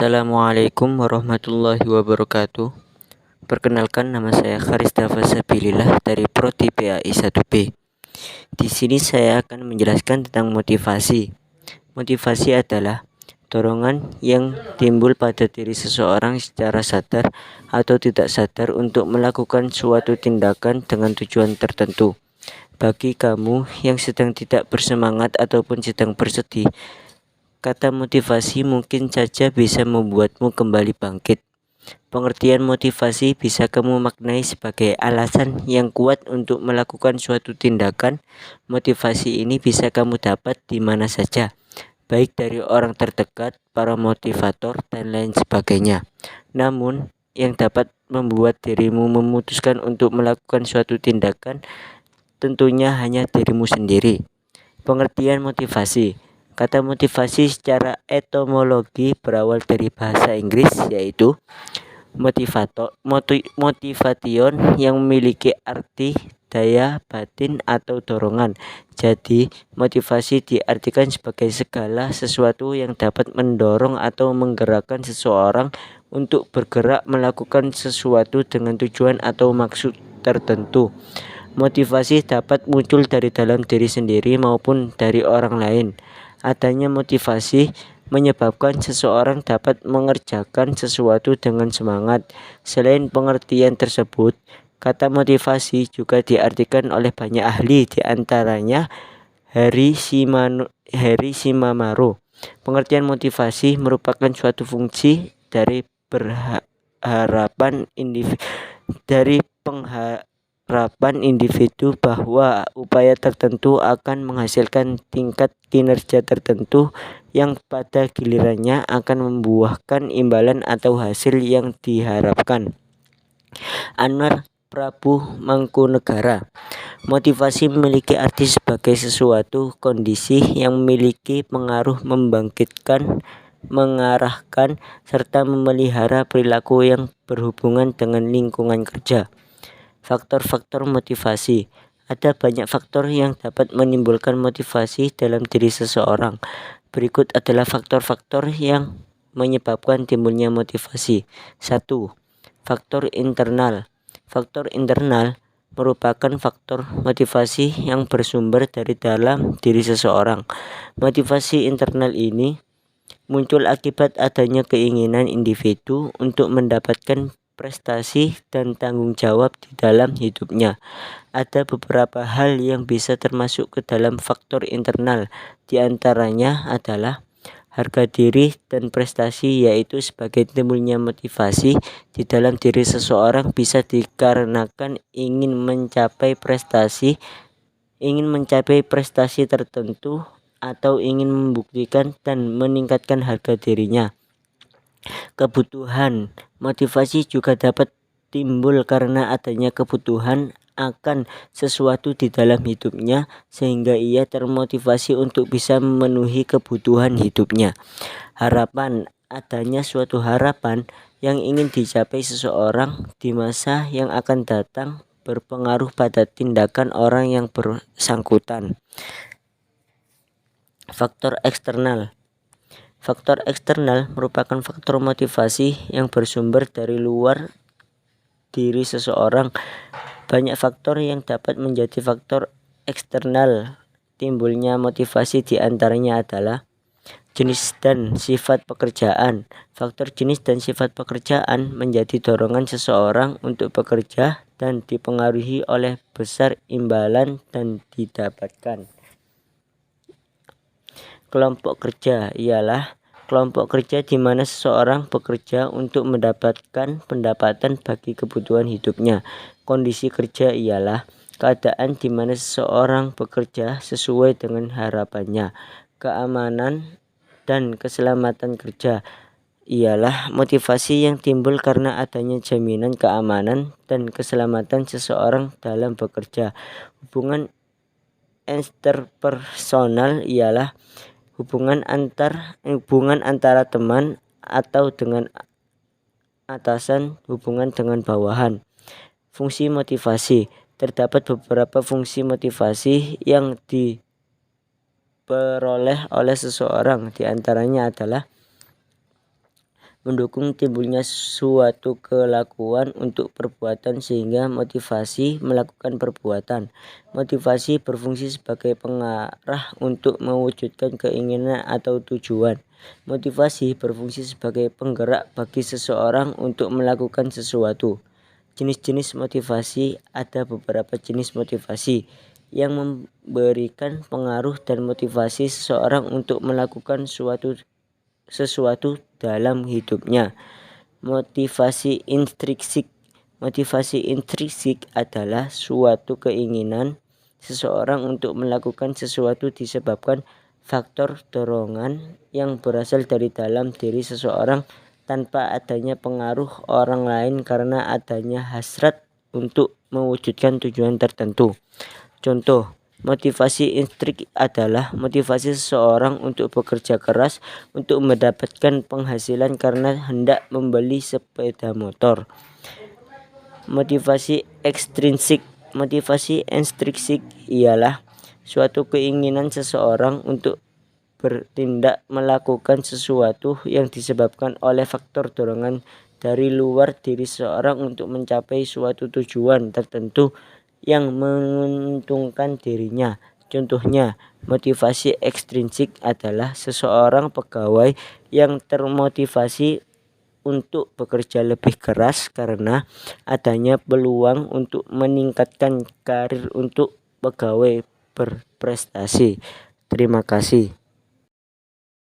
Assalamualaikum warahmatullahi wabarakatuh. Perkenalkan, nama saya Kharista Fasabilillah dari Prodi PAI 1B. Di sini saya akan menjelaskan tentang motivasi. Motivasi adalah dorongan yang timbul pada diri seseorang secara sadar atau tidak sadar untuk melakukan suatu tindakan dengan tujuan tertentu. Bagi kamu yang sedang tidak bersemangat ataupun sedang bersedih, kata motivasi mungkin saja bisa membuatmu kembali bangkit. Pengertian motivasi bisa kamu maknai sebagai alasan yang kuat untuk melakukan suatu tindakan. Motivasi ini bisa kamu dapat di mana saja, baik dari orang terdekat, para motivator, dan lain sebagainya. Namun, yang dapat membuat dirimu memutuskan untuk melakukan suatu tindakan tentunya hanya dirimu sendiri. Pengertian motivasi. Kata motivasi secara etimologi berawal dari bahasa Inggris, yaitu motivation, yang memiliki arti daya batin atau dorongan. Jadi, motivasi diartikan sebagai segala sesuatu yang dapat mendorong atau menggerakkan seseorang untuk bergerak melakukan sesuatu dengan tujuan atau maksud tertentu. Motivasi dapat muncul dari dalam diri sendiri maupun dari orang lain. Adanya motivasi menyebabkan seseorang dapat mengerjakan sesuatu dengan semangat. Selain pengertian tersebut, kata motivasi juga diartikan oleh banyak ahli, di antaranya Harry Shimamaro. Pengertian motivasi merupakan suatu fungsi dari pengharapan individu bahwa upaya tertentu akan menghasilkan tingkat kinerja tertentu yang pada gilirannya akan membuahkan imbalan atau hasil yang diharapkan. Anwar Prabu Mangkunegara. Motivasi memiliki arti sebagai sesuatu kondisi yang memiliki pengaruh membangkitkan, mengarahkan, serta memelihara perilaku yang berhubungan dengan lingkungan kerja. Faktor-faktor motivasi. Ada banyak faktor yang dapat menimbulkan motivasi dalam diri seseorang. Berikut adalah faktor-faktor yang menyebabkan timbulnya motivasi. 1. Faktor internal. Faktor internal merupakan faktor motivasi yang bersumber dari dalam diri seseorang. Motivasi internal ini muncul akibat adanya keinginan individu untuk mendapatkan prestasi dan tanggung jawab di dalam hidupnya. Ada beberapa hal yang bisa termasuk ke dalam faktor internal, di antaranya adalah harga diri dan prestasi, yaitu sebagai timbulnya motivasi di dalam diri seseorang bisa dikarenakan ingin mencapai prestasi tertentu atau ingin membuktikan dan meningkatkan harga dirinya. Kebutuhan. Motivasi juga dapat timbul karena adanya kebutuhan akan sesuatu di dalam hidupnya sehingga ia termotivasi untuk bisa memenuhi kebutuhan hidupnya. Harapan. Adanya suatu harapan yang ingin dicapai seseorang di masa yang akan datang berpengaruh pada tindakan orang yang bersangkutan. Faktor eksternal. Faktor eksternal merupakan faktor motivasi yang bersumber dari luar diri seseorang. Banyak faktor yang dapat menjadi faktor eksternal timbulnya motivasi, di antaranya adalah jenis dan sifat pekerjaan. Faktor jenis dan sifat pekerjaan menjadi dorongan seseorang untuk bekerja dan dipengaruhi oleh besar imbalan dan didapatkan. Kelompok kerja ialah kelompok kerja di mana seseorang bekerja untuk mendapatkan pendapatan bagi kebutuhan hidupnya. Kondisi kerja ialah keadaan di mana seseorang bekerja sesuai dengan harapannya. Keamanan dan keselamatan kerja ialah motivasi yang timbul karena adanya jaminan keamanan dan keselamatan seseorang dalam bekerja. Hubungan interpersonal ialah hubungan antara teman atau dengan atasan, hubungan dengan bawahan. Fungsi motivasi. Terdapat beberapa fungsi motivasi yang diperoleh oleh seseorang, di antaranya adalah mendukung timbulnya suatu kelakuan untuk perbuatan sehingga motivasi melakukan perbuatan. Motivasi berfungsi sebagai pengarah untuk mewujudkan keinginan atau tujuan. Motivasi berfungsi sebagai penggerak bagi seseorang untuk melakukan sesuatu. Jenis-jenis motivasi. Ada beberapa jenis motivasi yang memberikan pengaruh dan motivasi seseorang untuk melakukan sesuatu dalam hidupnya. Motivasi intrinsik. Motivasi intrinsik adalah suatu keinginan seseorang untuk melakukan sesuatu disebabkan faktor dorongan yang berasal dari dalam diri seseorang tanpa adanya pengaruh orang lain karena adanya hasrat untuk mewujudkan tujuan tertentu. Contoh, motivasi intrinsik adalah motivasi seseorang untuk bekerja keras untuk mendapatkan penghasilan karena hendak membeli sepeda motor. Motivasi ekstrinsik. Motivasi ekstrinsik ialah suatu keinginan seseorang untuk bertindak melakukan sesuatu yang disebabkan oleh faktor dorongan dari luar diri seseorang untuk mencapai suatu tujuan tertentu yang menguntungkan dirinya. Contohnya, motivasi ekstrinsik adalah seseorang pegawai yang termotivasi untuk bekerja lebih keras karena adanya peluang untuk meningkatkan karir untuk pegawai berprestasi. Terima kasih.